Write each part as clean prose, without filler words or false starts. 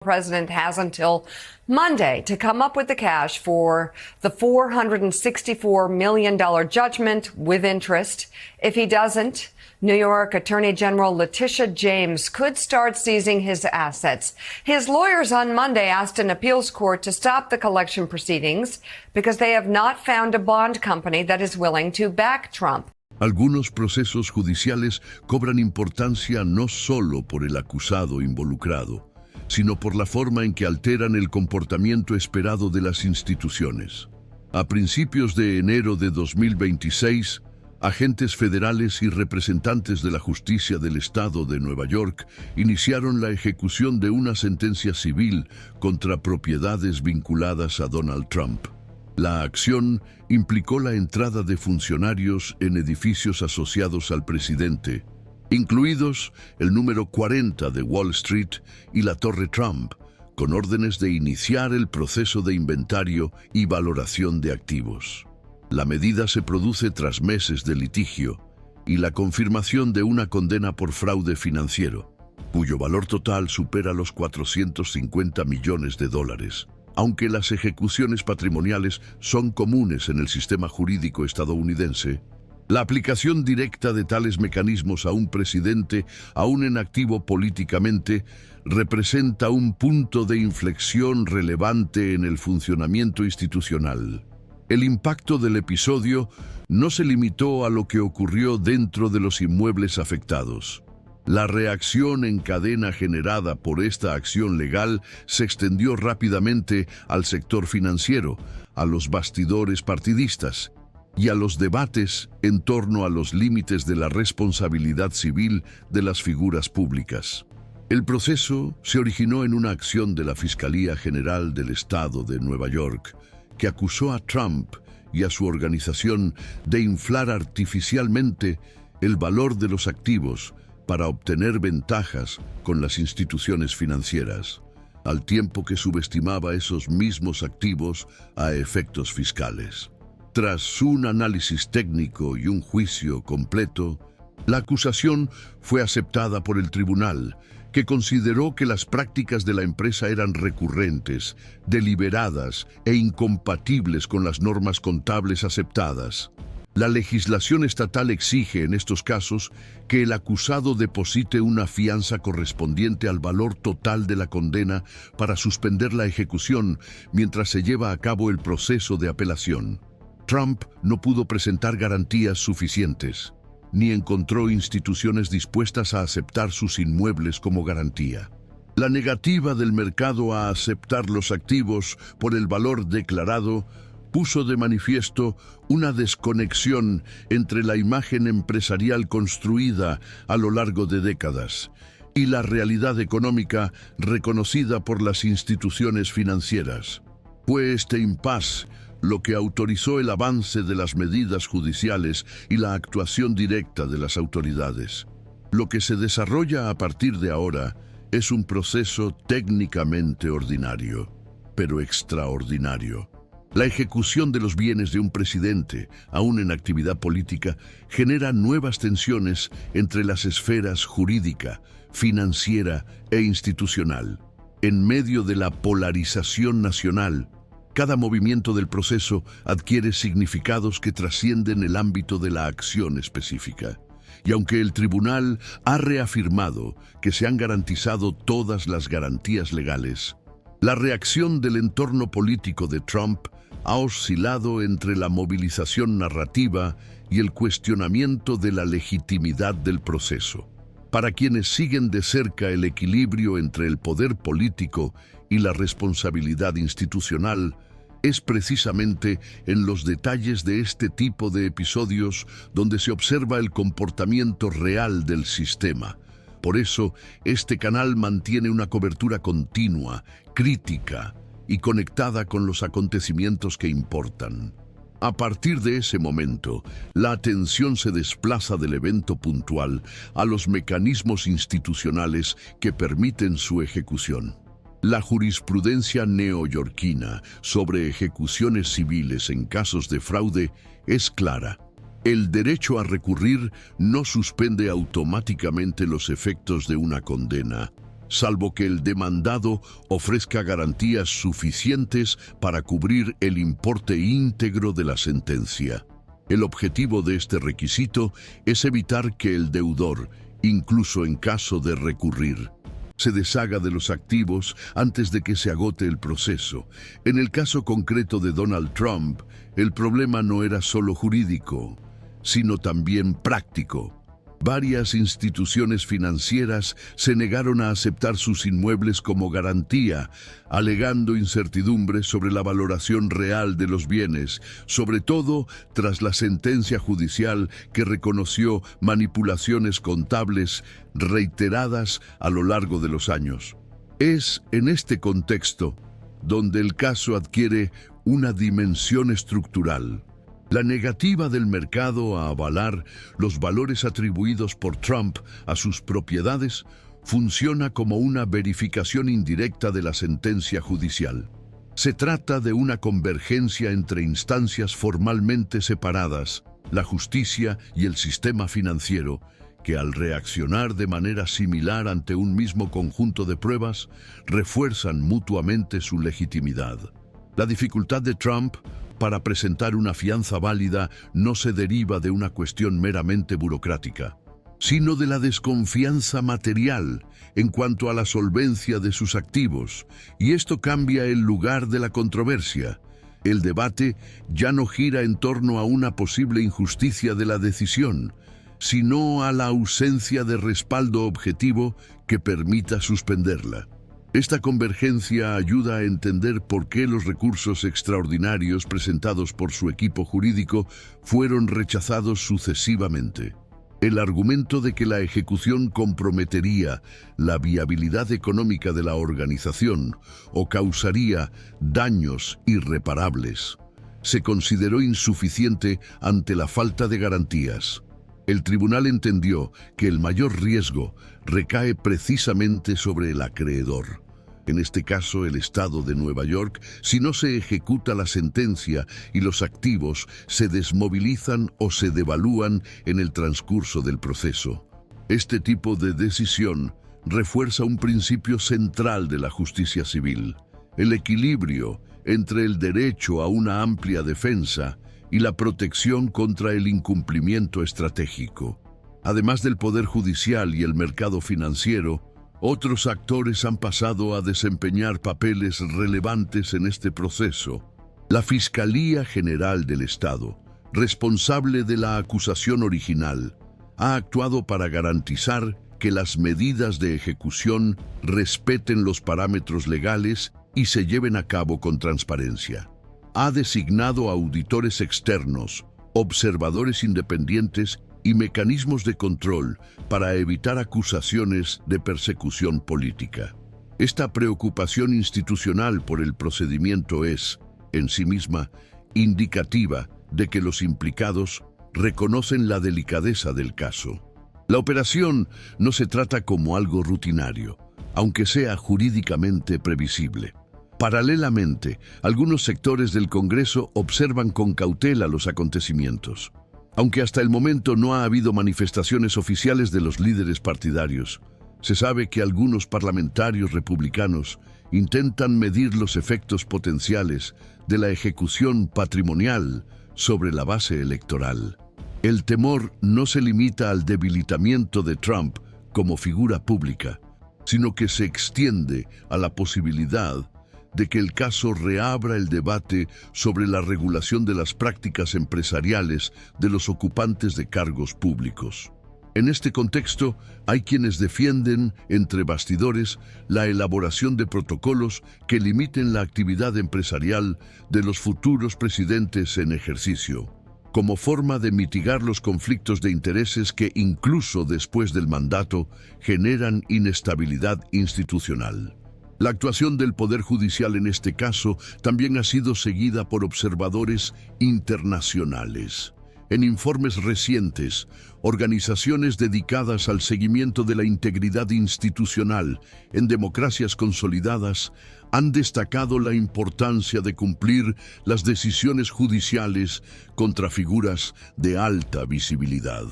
President has until Monday to come up with the cash for the $464 million judgment with interest. If he doesn't, New York Attorney General Letitia James could start seizing his assets. His lawyers on Monday asked an appeals court to stop the collection proceedings because they have not found a bond company that is willing to back Trump. Algunos procesos judiciales cobran importancia no solo por el acusado involucrado, sino por la forma en que alteran el comportamiento esperado de las instituciones. A principios de enero de 2026, agentes federales y representantes de la justicia del estado de Nueva York iniciaron la ejecución de una sentencia civil contra propiedades vinculadas a Donald Trump. La acción implicó la entrada de funcionarios en edificios asociados al presidente, incluidos el número 40 de Wall Street y la Torre Trump, con órdenes de iniciar el proceso de inventario y valoración de activos. La medida se produce tras meses de litigio y la confirmación de una condena por fraude financiero, cuyo valor total supera los $450 millones. Aunque las ejecuciones patrimoniales son comunes en el sistema jurídico estadounidense, la aplicación directa de tales mecanismos a un presidente, aún en activo políticamente, representa un punto de inflexión relevante en el funcionamiento institucional. El impacto del episodio no se limitó a lo que ocurrió dentro de los inmuebles afectados. La reacción en cadena generada por esta acción legal se extendió rápidamente al sector financiero, a los bastidores partidistas y a los debates en torno a los límites de la responsabilidad civil de las figuras públicas. El proceso se originó en una acción de la Fiscalía General del Estado de Nueva York, que acusó a Trump y a su organización de inflar artificialmente el valor de los activos para obtener ventajas con las instituciones financieras, al tiempo que subestimaba esos mismos activos a efectos fiscales. Tras un análisis técnico y un juicio completo, la acusación fue aceptada por el tribunal, que consideró que las prácticas de la empresa eran recurrentes, deliberadas e incompatibles con las normas contables aceptadas. La legislación estatal exige en estos casos que el acusado deposite una fianza correspondiente al valor total de la condena para suspender la ejecución mientras se lleva a cabo el proceso de apelación. Trump no pudo presentar garantías suficientes, ni encontró instituciones dispuestas a aceptar sus inmuebles como garantía. La negativa del mercado a aceptar los activos por el valor declarado puso de manifiesto una desconexión entre la imagen empresarial construida a lo largo de décadas y la realidad económica reconocida por las instituciones financieras. Fue este impasse lo que autorizó el avance de las medidas judiciales y la actuación directa de las autoridades. Lo que se desarrolla a partir de ahora es un proceso técnicamente ordinario, pero extraordinario. La ejecución de los bienes de un presidente, aún en actividad política, genera nuevas tensiones entre las esferas jurídica, financiera e institucional. En medio de la polarización nacional, cada movimiento del proceso adquiere significados que trascienden el ámbito de la acción específica. Y aunque el tribunal ha reafirmado que se han garantizado todas las garantías legales, la reacción del entorno político de Trump ha oscilado entre la movilización narrativa y el cuestionamiento de la legitimidad del proceso. Para quienes siguen de cerca el equilibrio entre el poder político y la responsabilidad institucional, es precisamente en los detalles de este tipo de episodios donde se observa el comportamiento real del sistema. Por eso, este canal mantiene una cobertura continua, crítica y conectada con los acontecimientos que importan. A partir de ese momento, la atención se desplaza del evento puntual a los mecanismos institucionales que permiten su ejecución. La jurisprudencia neoyorquina sobre ejecuciones civiles en casos de fraude es clara. El derecho a recurrir no suspende automáticamente los efectos de una condena, salvo que el demandado ofrezca garantías suficientes para cubrir el importe íntegro de la sentencia. El objetivo de este requisito es evitar que el deudor, incluso en caso de recurrir, se deshaga de los activos antes de que se agote el proceso. En el caso concreto de Donald Trump, el problema no era solo jurídico, sino también práctico. Varias instituciones financieras se negaron a aceptar sus inmuebles como garantía, alegando incertidumbre sobre la valoración real de los bienes, sobre todo tras la sentencia judicial que reconoció manipulaciones contables reiteradas a lo largo de los años. Es en este contexto donde el caso adquiere una dimensión estructural. La negativa del mercado a avalar los valores atribuidos por Trump a sus propiedades funciona como una verificación indirecta de la sentencia judicial. Se trata de una convergencia entre instancias formalmente separadas, la justicia y el sistema financiero, que al reaccionar de manera similar ante un mismo conjunto de pruebas, refuerzan mutuamente su legitimidad. La dificultad de Trump para presentar una fianza válida no se deriva de una cuestión meramente burocrática, sino de la desconfianza material en cuanto a la solvencia de sus activos, y esto cambia el lugar de la controversia. El debate ya no gira en torno a una posible injusticia de la decisión, sino a la ausencia de respaldo objetivo que permita suspenderla. Esta convergencia ayuda a entender por qué los recursos extraordinarios presentados por su equipo jurídico fueron rechazados sucesivamente. El argumento de que la ejecución comprometería la viabilidad económica de la organización o causaría daños irreparables se consideró insuficiente ante la falta de garantías. El tribunal entendió que el mayor riesgo recae precisamente sobre el acreedor, en este caso el Estado de Nueva York, si no se ejecuta la sentencia y los activos se desmovilizan o se devalúan en el transcurso del proceso. Este tipo de decisión refuerza un principio central de la justicia civil: el equilibrio entre el derecho a una amplia defensa y la protección contra el incumplimiento estratégico. Además del Poder Judicial y el mercado financiero, otros actores han pasado a desempeñar papeles relevantes en este proceso. La Fiscalía General del Estado, responsable de la acusación original, ha actuado para garantizar que las medidas de ejecución respeten los parámetros legales y se lleven a cabo con transparencia. Ha designado auditores externos, observadores independientes y mecanismos de control para evitar acusaciones de persecución política. Esta preocupación institucional por el procedimiento es, en sí misma, indicativa de que los implicados reconocen la delicadeza del caso. La operación no se trata como algo rutinario, aunque sea jurídicamente previsible. Paralelamente, algunos sectores del Congreso observan con cautela los acontecimientos. Aunque hasta el momento no ha habido manifestaciones oficiales de los líderes partidarios, se sabe que algunos parlamentarios republicanos intentan medir los efectos potenciales de la ejecución patrimonial sobre la base electoral. El temor no se limita al debilitamiento de Trump como figura pública, sino que se extiende a la posibilidad de que el caso reabra el debate sobre la regulación de las prácticas empresariales de los ocupantes de cargos públicos. En este contexto, hay quienes defienden, entre bastidores, la elaboración de protocolos que limiten la actividad empresarial de los futuros presidentes en ejercicio, como forma de mitigar los conflictos de intereses que, incluso después del mandato, generan inestabilidad institucional. La actuación del Poder Judicial en este caso también ha sido seguida por observadores internacionales. En informes recientes, organizaciones dedicadas al seguimiento de la integridad institucional en democracias consolidadas han destacado la importancia de cumplir las decisiones judiciales contra figuras de alta visibilidad.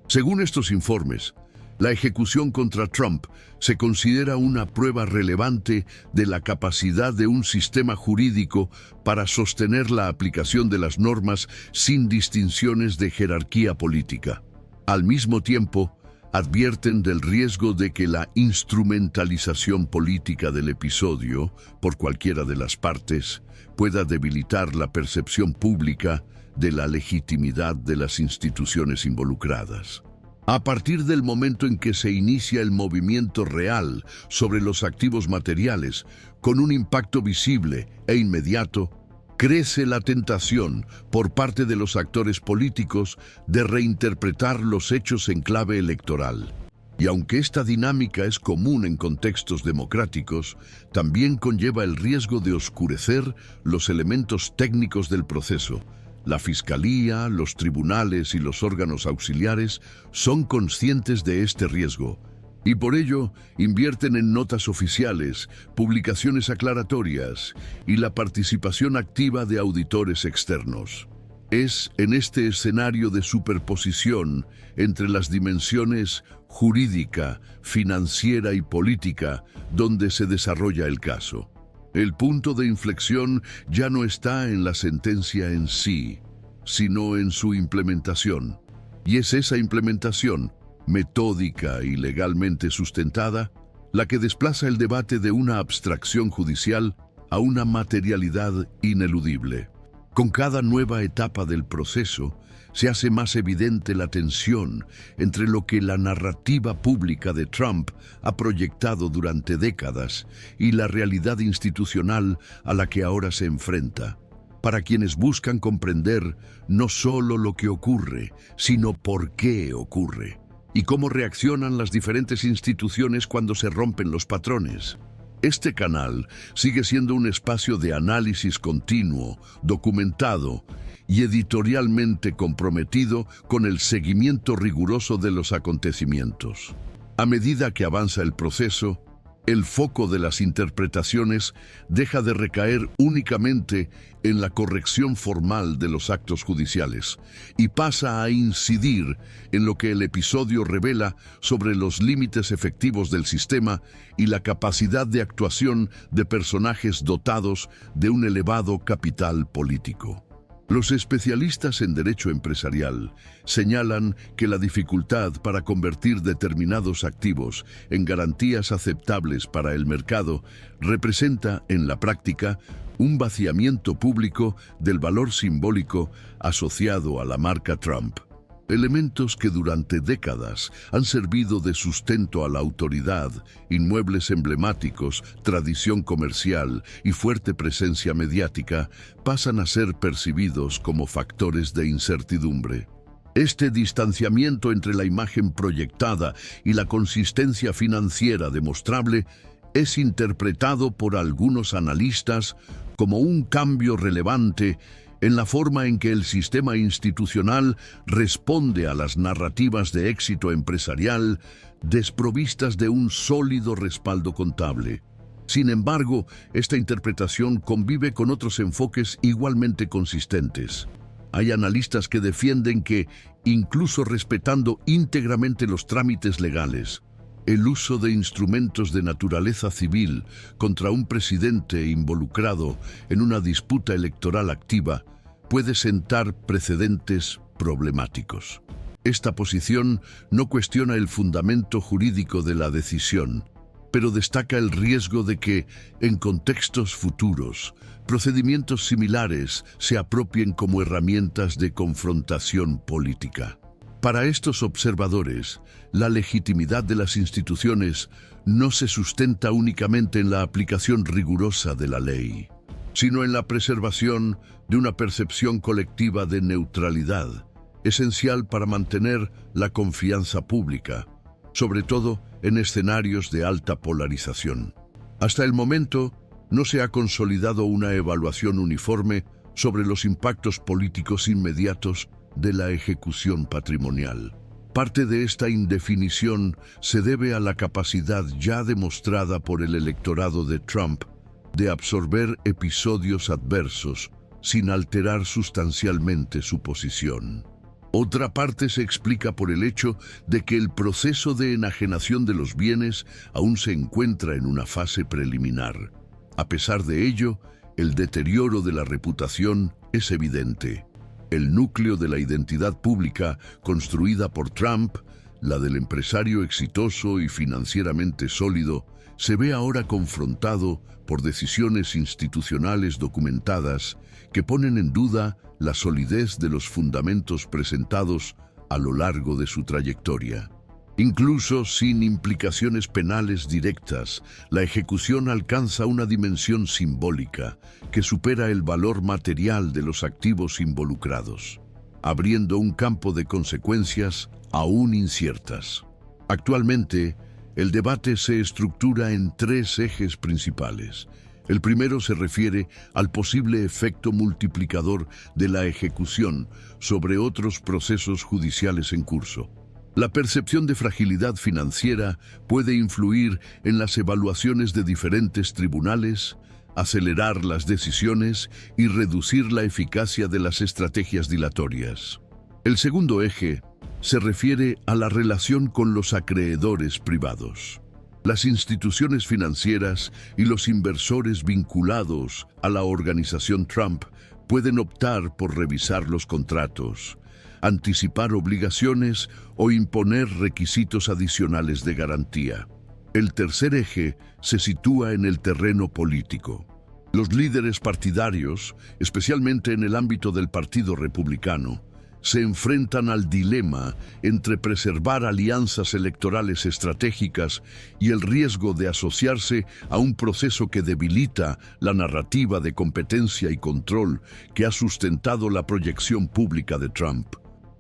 Según estos informes, La ejecución contra Trump se considera una prueba relevante de la capacidad de un sistema jurídico para sostener la aplicación de las normas sin distinciones de jerarquía política. Al mismo tiempo, advierten del riesgo de que la instrumentalización política del episodio, por cualquiera de las partes, pueda debilitar la percepción pública de la legitimidad de las instituciones involucradas. A partir del momento en que se inicia el movimiento real sobre los activos materiales, con un impacto visible e inmediato, crece la tentación por parte de los actores políticos de reinterpretar los hechos en clave electoral. Y aunque esta dinámica es común en contextos democráticos, también conlleva el riesgo de oscurecer los elementos técnicos del proceso. La Fiscalía, los tribunales y los órganos auxiliares son conscientes de este riesgo y por ello invierten en notas oficiales, publicaciones aclaratorias y la participación activa de auditores externos. Es en este escenario de superposición entre las dimensiones jurídica, financiera y política donde se desarrolla el caso. El punto de inflexión ya no está en la sentencia en sí, sino en su implementación. Y es esa implementación, metódica y legalmente sustentada, la que desplaza el debate de una abstracción judicial a una materialidad ineludible. Con cada nueva etapa del proceso, se hace más evidente la tensión entre lo que la narrativa pública de Trump ha proyectado durante décadas y la realidad institucional a la que ahora se enfrenta, para quienes buscan comprender no solo lo que ocurre, sino por qué ocurre, y cómo reaccionan las diferentes instituciones cuando se rompen los patrones. Este canal sigue siendo un espacio de análisis continuo, documentado y editorialmente comprometido con el seguimiento riguroso de los acontecimientos. A medida que avanza el proceso, el foco de las interpretaciones deja de recaer únicamente en la corrección formal de los actos judiciales y pasa a incidir en lo que el episodio revela sobre los límites efectivos del sistema y la capacidad de actuación de personajes dotados de un elevado capital político. Los especialistas en derecho empresarial señalan que la dificultad para convertir determinados activos en garantías aceptables para el mercado representa, en la práctica, un vaciamiento público del valor simbólico asociado a la marca Trump. Elementos que durante décadas han servido de sustento a la autoridad, inmuebles emblemáticos, tradición comercial y fuerte presencia mediática, pasan a ser percibidos como factores de incertidumbre. Este distanciamiento entre la imagen proyectada y la consistencia financiera demostrable es interpretado por algunos analistas como un cambio relevante en la forma en que el sistema institucional responde a las narrativas de éxito empresarial desprovistas de un sólido respaldo contable. Sin embargo, esta interpretación convive con otros enfoques igualmente consistentes. Hay analistas que defienden que, incluso respetando íntegramente los trámites legales, el uso de instrumentos de naturaleza civil contra un presidente involucrado en una disputa electoral activa puede sentar precedentes problemáticos. Esta posición no cuestiona el fundamento jurídico de la decisión, pero destaca el riesgo de que, en contextos futuros, procedimientos similares se apropien como herramientas de confrontación política. Para estos observadores, la legitimidad de las instituciones no se sustenta únicamente en la aplicación rigurosa de la ley, sino en la preservación de una percepción colectiva de neutralidad, esencial para mantener la confianza pública, sobre todo en escenarios de alta polarización. Hasta el momento, no se ha consolidado una evaluación uniforme sobre los impactos políticos inmediatos de la ejecución patrimonial. Parte de esta indefinición se debe a la capacidad ya demostrada por el electorado de Trump de absorber episodios adversos sin alterar sustancialmente su posición. Otra parte se explica por el hecho de que el proceso de enajenación de los bienes aún se encuentra en una fase preliminar. A pesar de ello, el deterioro de la reputación es evidente. El núcleo de la identidad pública construida por Trump, la del empresario exitoso y financieramente sólido, se ve ahora confrontado por decisiones institucionales documentadas que ponen en duda la solidez de los fundamentos presentados a lo largo de su trayectoria. Incluso sin implicaciones penales directas, la ejecución alcanza una dimensión simbólica que supera el valor material de los activos involucrados, abriendo un campo de consecuencias aún inciertas. Actualmente, el debate se estructura en tres ejes principales. El primero se refiere al posible efecto multiplicador de la ejecución sobre otros procesos judiciales en curso. La percepción de fragilidad financiera puede influir en las evaluaciones de diferentes tribunales, acelerar las decisiones y reducir la eficacia de las estrategias dilatorias. El segundo eje se refiere a la relación con los acreedores privados. Las instituciones financieras y los inversores vinculados a la organización Trump pueden optar por revisar los contratos, anticipar obligaciones o imponer requisitos adicionales de garantía. El tercer eje se sitúa en el terreno político. Los líderes partidarios, especialmente en el ámbito del Partido Republicano, se enfrentan al dilema entre preservar alianzas electorales estratégicas y el riesgo de asociarse a un proceso que debilita la narrativa de competencia y control que ha sustentado la proyección pública de Trump.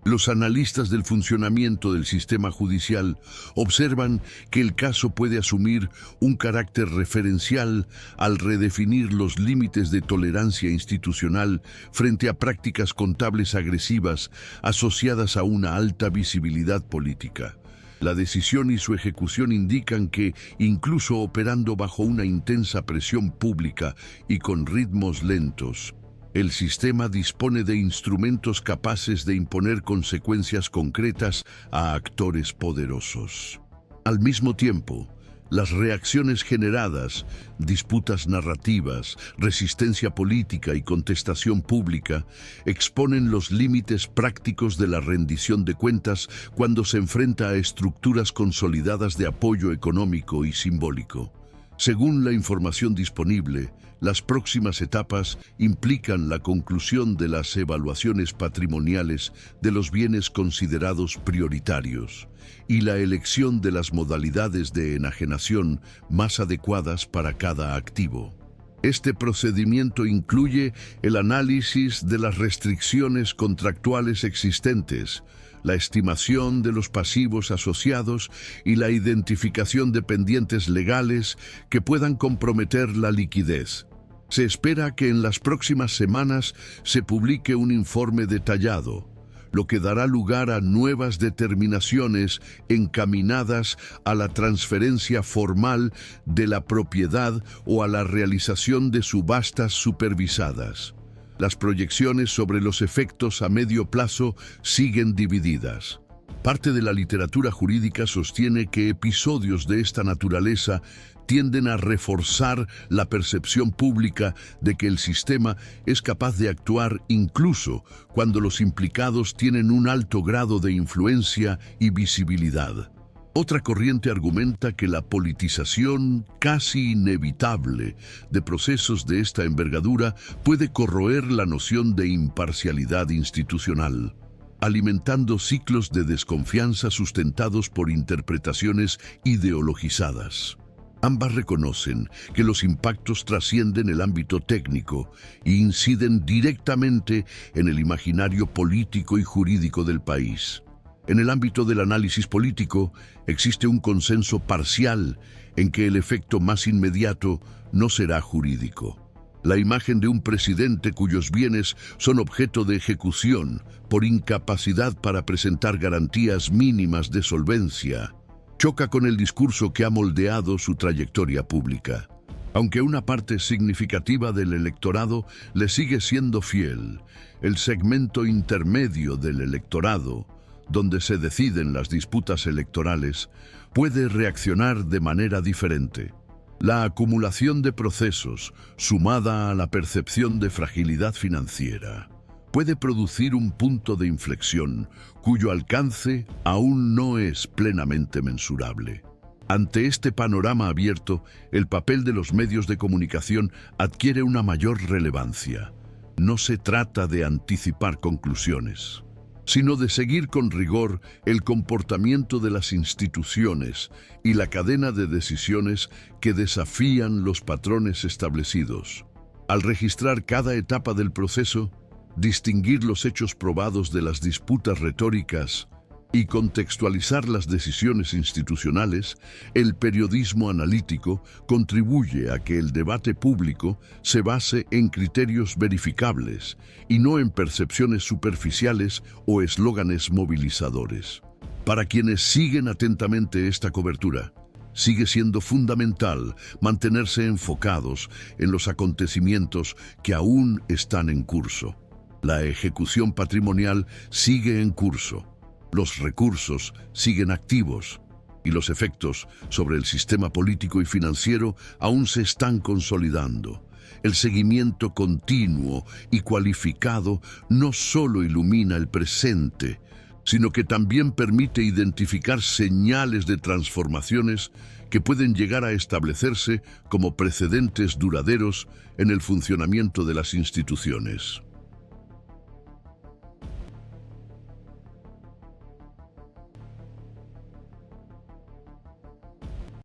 Los analistas del funcionamiento del sistema judicial observan que el caso puede asumir un carácter referencial al redefinir los límites de tolerancia institucional frente a prácticas contables agresivas asociadas a una alta visibilidad política. La decisión y su ejecución indican que, incluso operando bajo una intensa presión pública y con ritmos lentos, el sistema dispone de instrumentos capaces de imponer consecuencias concretas a actores poderosos. Al mismo tiempo, las reacciones generadas, disputas narrativas, resistencia política y contestación pública, exponen los límites prácticos de la rendición de cuentas cuando se enfrenta a estructuras consolidadas de apoyo económico y simbólico. Según la información disponible, las próximas etapas implican la conclusión de las evaluaciones patrimoniales de los bienes considerados prioritarios y la elección de las modalidades de enajenación más adecuadas para cada activo. Este procedimiento incluye el análisis de las restricciones contractuales existentes, la estimación de los pasivos asociados y la identificación de pendientes legales que puedan comprometer la liquidez. Se espera que en las próximas semanas se publique un informe detallado, lo que dará lugar a nuevas determinaciones encaminadas a la transferencia formal de la propiedad o a la realización de subastas supervisadas. Las proyecciones sobre los efectos a medio plazo siguen divididas. Parte de la literatura jurídica sostiene que episodios de esta naturaleza tienden a reforzar la percepción pública de que el sistema es capaz de actuar incluso cuando los implicados tienen un alto grado de influencia y visibilidad. Otra corriente argumenta que la politización casi inevitable de procesos de esta envergadura puede corroer la noción de imparcialidad institucional, alimentando ciclos de desconfianza sustentados por interpretaciones ideologizadas. Ambas reconocen que los impactos trascienden el ámbito técnico e inciden directamente en el imaginario político y jurídico del país. En el ámbito del análisis político, existe un consenso parcial en que el efecto más inmediato no será jurídico. La imagen de un presidente cuyos bienes son objeto de ejecución por incapacidad para presentar garantías mínimas de solvencia choca con el discurso que ha moldeado su trayectoria pública. Aunque una parte significativa del electorado le sigue siendo fiel, el segmento intermedio del electorado, donde se deciden las disputas electorales, puede reaccionar de manera diferente. La acumulación de procesos, sumada a la percepción de fragilidad financiera, puede producir un punto de inflexión cuyo alcance aún no es plenamente mensurable. Ante este panorama abierto, el papel de los medios de comunicación adquiere una mayor relevancia. No se trata de anticipar conclusiones, sino de seguir con rigor el comportamiento de las instituciones y la cadena de decisiones que desafían los patrones establecidos. Al registrar cada etapa del proceso, distinguir los hechos probados de las disputas retóricas y contextualizar las decisiones institucionales, el periodismo analítico contribuye a que el debate público se base en criterios verificables y no en percepciones superficiales o eslóganes movilizadores. Para quienes siguen atentamente esta cobertura, sigue siendo fundamental mantenerse enfocados en los acontecimientos que aún están en curso. La ejecución patrimonial sigue en curso. Los recursos siguen activos y los efectos sobre el sistema político y financiero aún se están consolidando. El seguimiento continuo y cualificado no solo ilumina el presente, sino que también permite identificar señales de transformaciones que pueden llegar a establecerse como precedentes duraderos en el funcionamiento de las instituciones.